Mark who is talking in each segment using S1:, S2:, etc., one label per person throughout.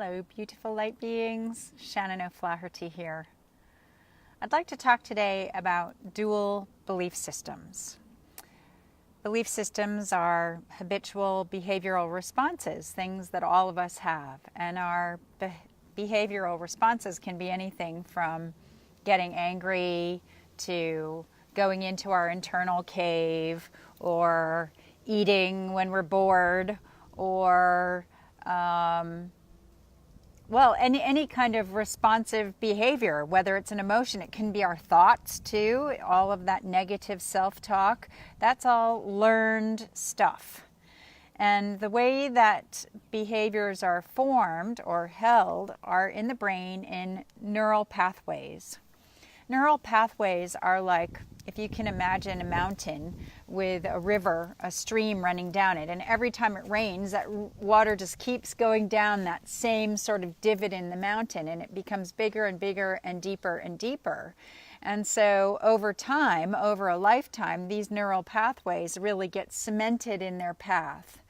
S1: Hello, beautiful light beings. Shannon O'Flaherty here. I'd like to talk today about dual belief systems. Belief systems are habitual behavioral responses, things that all of us have. And our behavioral responses can be anything from getting angry to going into our internal cave, or eating when we're bored, or any kind of responsive behavior, whether it's an emotion. It can be our thoughts too, all of that negative self-talk. That's all learned stuff. And the way that behaviors are formed or held are in the brain in neural pathways. Neural pathways are like, if you can imagine a mountain with a river, a stream running down it, and every time it rains, that water just keeps going down that same sort of divot in the mountain, and it becomes bigger and bigger and deeper and deeper. And so over time, over a lifetime, these neural pathways really get cemented in their path.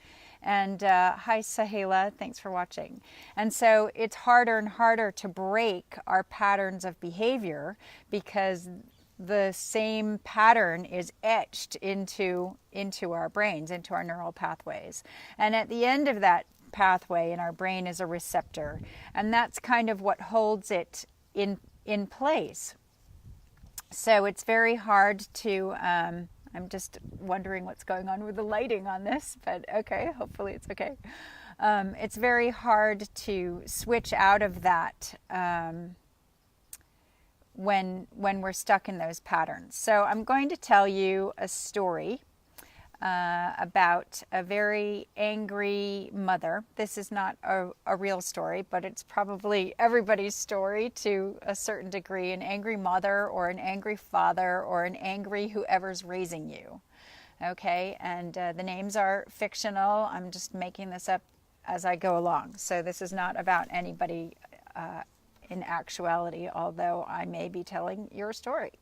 S1: And hi, Sahela, thanks for watching. And so it's harder and harder to break our patterns of behavior because the same pattern is etched into our brains, into our neural pathways. And at the end of that pathway in our brain is a receptor. And that's kind of what holds it in place. So it's very hard to... I'm just wondering what's going on with the lighting on this, but okay, hopefully it's okay. It's very hard to switch out of that when we're stuck in those patterns. So I'm going to tell you a story about a very angry mother. This is not a real story, but it's probably everybody's story to a certain degree. An angry mother or an angry father or an angry whoever's raising you. Okay, and the names are fictional. I'm just making this up as I go along. So this is not about anybody in actuality, although I may be telling your story,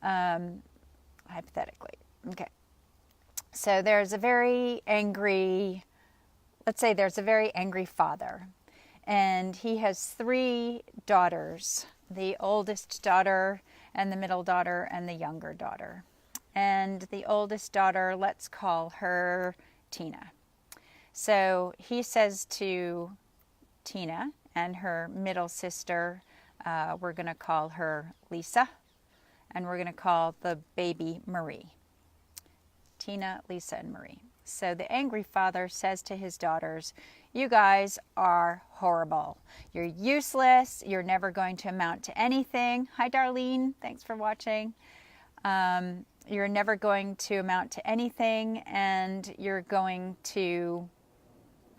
S1: hypothetically. Okay. So there's a very angry, let's say there's a very angry father, and he has 3 daughters, the oldest daughter and the middle daughter and the younger daughter. And the oldest daughter, let's call her Tina. So he says to Tina and her middle sister, we're going to call her Lisa, and we're going to call the baby Marie. Tina, Lisa, and Marie. So the angry father says to his daughters, you guys are horrible. You're useless. You're never going to amount to anything. Hi, Darlene. Thanks for watching. You're never going to amount to anything, and you're going to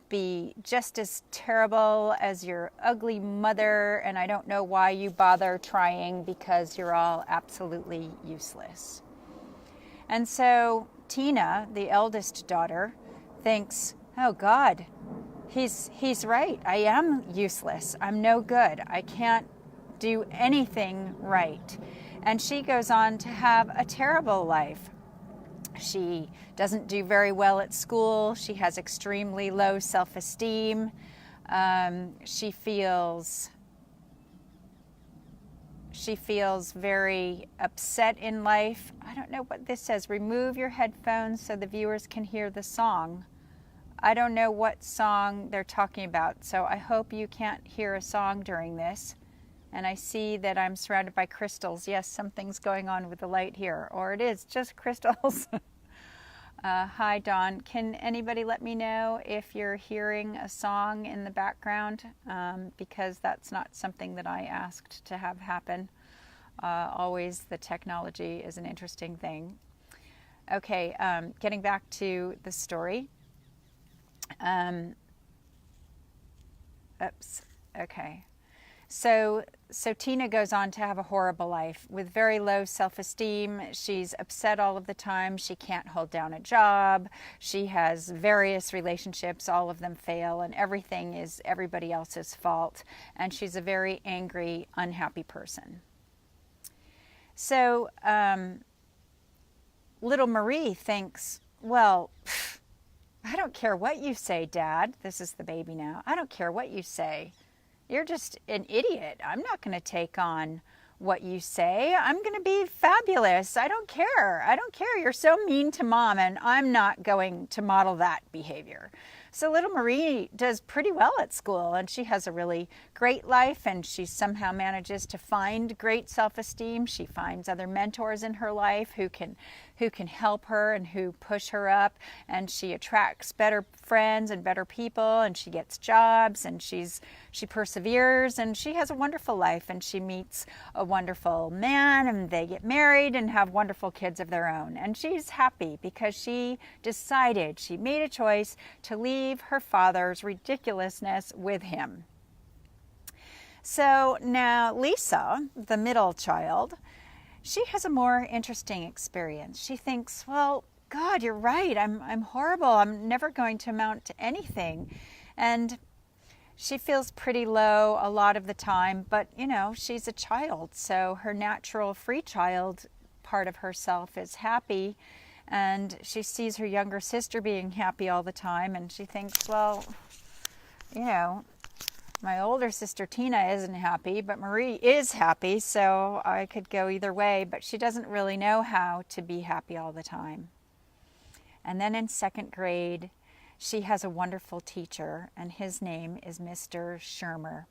S1: be just as terrible as your ugly mother, and I don't know why you bother trying because you're all absolutely useless. And so Tina, the eldest daughter, thinks, oh God, he's right. I am useless. I'm no good. I can't do anything right. And she goes on to have a terrible life. She doesn't do very well at school. She has extremely low self-esteem. She feels very upset in life. I don't know what this says. Remove your headphones so the viewers can hear the song. I don't know what song they're talking about, so I hope you can't hear a song during this. And I see that I'm surrounded by crystals. Yes, something's going on with the light here, or it is just crystals. Hi, Dawn. Can anybody let me know if you're hearing a song in the background? Because that's not something that I asked to have happen. Always the technology is an interesting thing. Okay, getting back to the story. Oops, okay. So Tina goes on to have a horrible life with very low self-esteem. She's upset all of the time. She can't hold down a job. She has various relationships. All of them fail, and everything is everybody else's fault. And she's a very angry, unhappy person. So little Marie thinks, well, I don't care what you say, Dad. This is the baby now. I don't care what you say. You're just an idiot. I'm not going to take on what you say. I'm going to be fabulous. I don't care. I don't care. You're so mean to Mom, and I'm not going to model that behavior. So little Marie does pretty well at school, and she has a really great life, and she somehow manages to find great self-esteem. She finds other mentors in her life who can help her and who push her up, and she attracts better friends and better people, and she gets jobs, and she perseveres, and she has a wonderful life, and she meets a wonderful man, and they get married and have wonderful kids of their own. And she's happy because she made a choice to leave her father's ridiculousness with him. So now Lisa, the middle child, she has a more interesting experience. She thinks, well, God, you're right. I'm horrible. I'm never going to amount to anything. And she feels pretty low a lot of the time, but she's a child. So her natural free child part of herself is happy. And she sees her younger sister being happy all the time. And she thinks, well, my older sister Tina isn't happy, but Marie is happy, so I could go either way, but she doesn't really know how to be happy all the time. And then in second grade, she has a wonderful teacher, and his name is Mr. Shermer.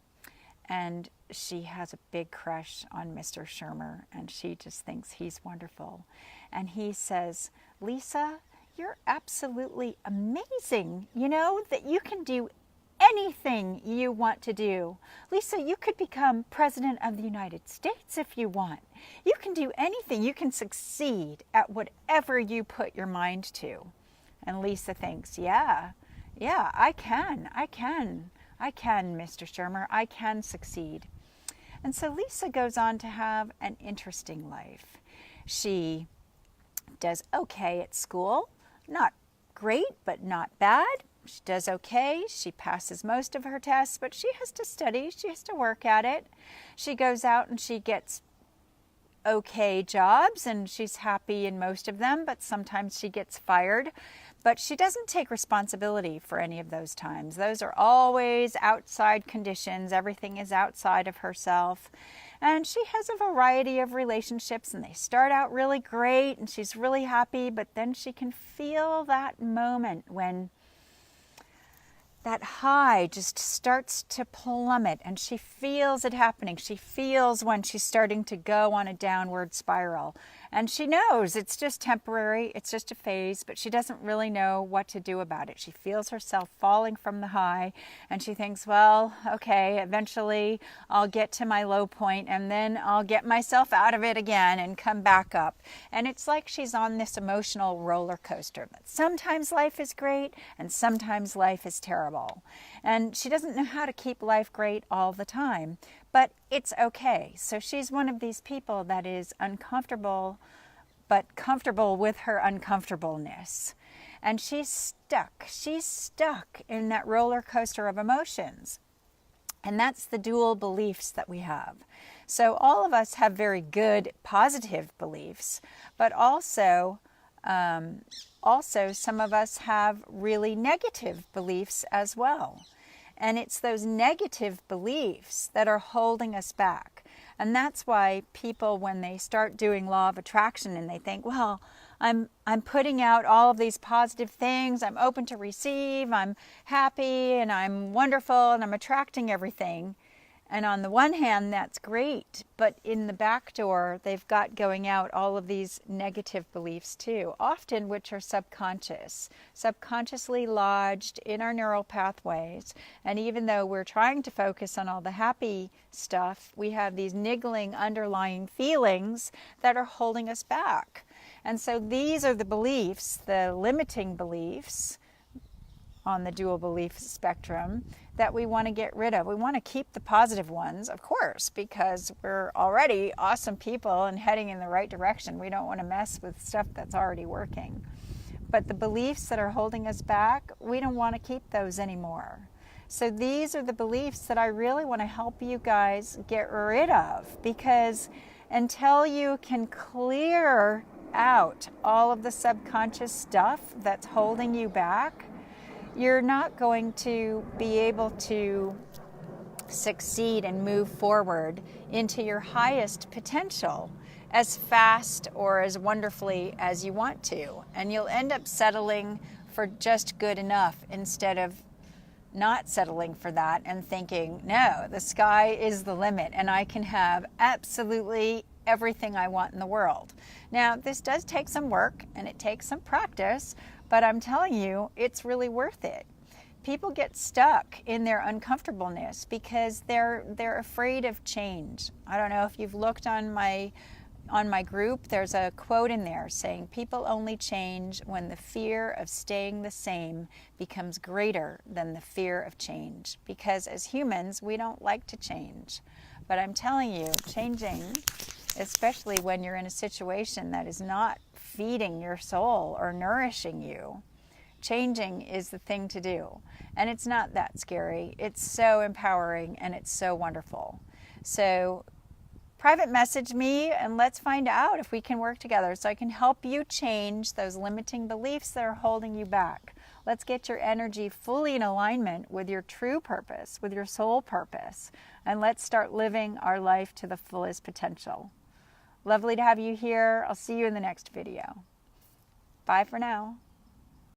S1: And she has a big crush on Mr. Shermer, and she just thinks he's wonderful. And he says, Lisa, you're absolutely amazing, that you can do anything you want to do. Lisa, you could become President of the United States if you want. You can do anything. You can succeed at whatever you put your mind to. And Lisa thinks, yeah, I can, Mr. Shermer. I can succeed. And so Lisa goes on to have an interesting life. She does okay at school. Not great, but not bad. She does okay. She passes most of her tests, but she has to study. She has to work at it. She goes out and she gets okay jobs, and she's happy in most of them, but sometimes she gets fired. But she doesn't take responsibility for any of those times. Those are always outside conditions. Everything is outside of herself. And she has a variety of relationships, and they start out really great, and she's really happy, but then she can feel that moment when that high just starts to plummet, and she feels it happening. She feels when she's starting to go on a downward spiral. And she knows it's just temporary, it's just a phase, but she doesn't really know what to do about it. She feels herself falling from the high, and she thinks, well, okay, eventually I'll get to my low point, and then I'll get myself out of it again and come back up. And it's like she's on this emotional roller coaster. But sometimes life is great, and sometimes life is terrible. And she doesn't know how to keep life great all the time. But it's okay. So she's one of these people that is uncomfortable, but comfortable with her uncomfortableness. And she's stuck. She's stuck in that roller coaster of emotions. And that's the dual beliefs that we have. So all of us have very good, positive beliefs, but also some of us have really negative beliefs as well. And it's those negative beliefs that are holding us back. And that's why people, when they start doing law of attraction and they think, well, I'm putting out all of these positive things, I'm open to receive, I'm happy and I'm wonderful and I'm attracting everything. And on the one hand, that's great, but in the back door, they've got going out all of these negative beliefs too, often which are subconsciously lodged in our neural pathways. And even though we're trying to focus on all the happy stuff, we have these niggling underlying feelings that are holding us back. And so these are the beliefs, the limiting beliefs on the dual belief spectrum that we want to get rid of. We want to keep the positive ones, of course, because we're already awesome people and heading in the right direction. We don't want to mess with stuff that's already working. But the beliefs that are holding us back, we don't want to keep those anymore. So these are the beliefs that I really want to help you guys get rid of, because until you can clear out all of the subconscious stuff that's holding you back, you're not going to be able to succeed and move forward into your highest potential as fast or as wonderfully as you want to. And you'll end up settling for just good enough instead of not settling for that and thinking, no, the sky is the limit and I can have absolutely everything I want in the world. Now, this does take some work and it takes some practice, but I'm telling you, it's really worth it. People get stuck in their uncomfortableness because they're afraid of change. I don't know if you've looked on my group, there's a quote in there saying people only change when the fear of staying the same becomes greater than the fear of change. Because as humans, we don't like to change. But I'm telling you, changing, especially when you're in a situation that is not feeding your soul or nourishing you, changing is the thing to do. And it's not that scary. It's so empowering and it's so wonderful. So private message me and let's find out if we can work together so I can help you change those limiting beliefs that are holding you back. Let's get your energy fully in alignment with your true purpose, with your soul purpose, and let's start living our life to the fullest potential. Lovely to have you here. I'll see you in the next video. Bye for now.